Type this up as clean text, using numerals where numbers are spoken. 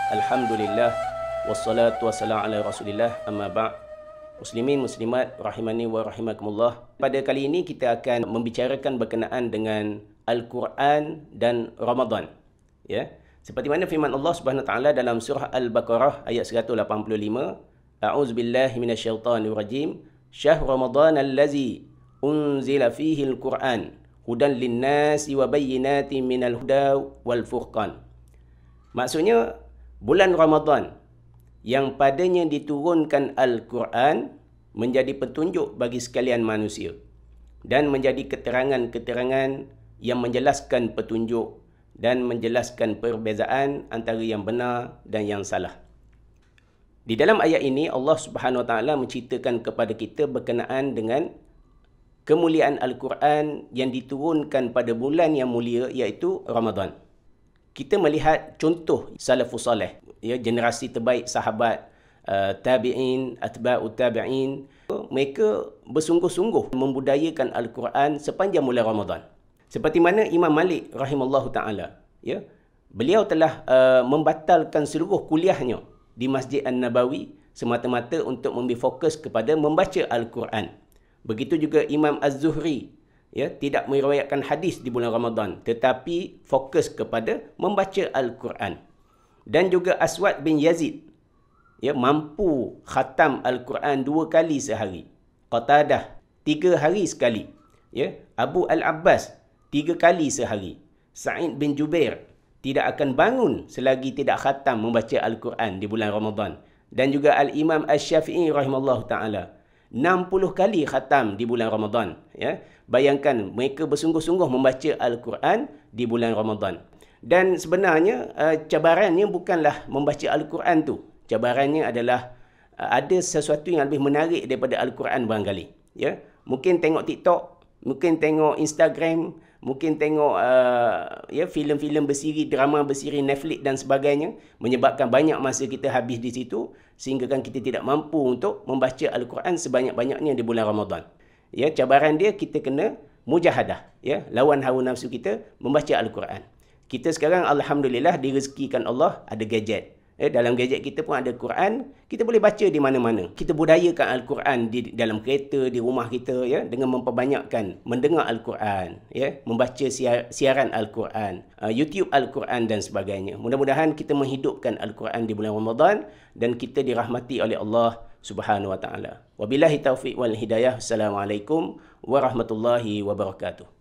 Alhamdulillah wassalatu wassalamu ala Rasulillah amma ba'. Muslimin muslimat rahimani wa rahimakumullah. Pada kali ini kita akan membicarakan berkenaan dengan Al-Quran dan Ramadan. Ya. Seperti mana firman Allah Subhanahu wa taala dalam surah Al-Baqarah ayat 185, A'udzubillahi minasyaitonir rajim. Syahr Ramadan allazi unzila fihi al-Quran hudan lin-nasi wa bayyinatin minal huda wal furqan. Maksudnya bulan Ramadan yang padanya diturunkan Al-Quran menjadi petunjuk bagi sekalian manusia dan menjadi keterangan-keterangan yang menjelaskan petunjuk dan menjelaskan perbezaan antara yang benar dan yang salah. Di dalam ayat ini Allah Subhanahu wa taala menceritakan kepada kita berkenaan dengan kemuliaan Al-Quran yang diturunkan pada bulan yang mulia iaitu Ramadan. Kita melihat contoh salafus salih, ya, generasi terbaik sahabat, tabi'in, atba'ut tabi'in. Mereka bersungguh-sungguh membudayakan Al-Quran sepanjang bulan Ramadan. Seperti mana Imam Malik rahimallahu ta'ala, ya, beliau telah membatalkan seluruh kuliahnya di Masjid An-Nabawi semata-mata untuk memberi fokus kepada membaca Al-Quran. Begitu juga Imam Az-Zuhri, ya, tidak meriwayatkan hadis di bulan Ramadan tetapi fokus kepada membaca Al-Quran. Dan juga Aswad bin Yazid, ya, mampu khatam Al-Quran 2 kali sehari. Qatadah 3 hari sekali, ya. Abu Al-Abbas 3 kali sehari. Sa'id bin Jubair tidak akan bangun selagi tidak khatam membaca Al-Quran di bulan Ramadan. Dan juga Al-Imam Asy-Syafi'i rahimallahu ta'ala 60 kali khatam di bulan Ramadan, ya. Bayangkan mereka bersungguh-sungguh membaca Al-Quran di bulan Ramadan. Dan sebenarnya cabarannya bukanlah membaca Al-Quran tu. Cabarannya adalah ada sesuatu yang lebih menarik daripada Al-Quran barangkali, ya. Mungkin tengok TikTok, mungkin tengok Instagram, mungkin tengok ya, filem-filem bersiri, drama bersiri Netflix dan sebagainya, menyebabkan banyak masa kita habis di situ sehingga kan kita tidak mampu untuk membaca Al-Quran sebanyak-banyaknya di bulan Ramadan. Ya, cabaran dia kita kena mujahadah, ya, lawan hawa nafsu kita membaca Al-Quran. Kita sekarang alhamdulillah direzekikan Allah ada gadget. Dalam gadget kita pun ada Quran, kita boleh baca di mana-mana. Kita budayakan Al-Quran di dalam kereta, di rumah kita, ya, dengan memperbanyakkan mendengar Al-Quran, ya, membaca siaran Al-Quran, YouTube Al-Quran dan sebagainya. Mudah-mudahan kita menghidupkan Al-Quran di bulan Ramadan dan kita dirahmati oleh Allah Subhanahu wa taala. Wabillahi taufiq wal hidayah. Assalamualaikum warahmatullahi wabarakatuh.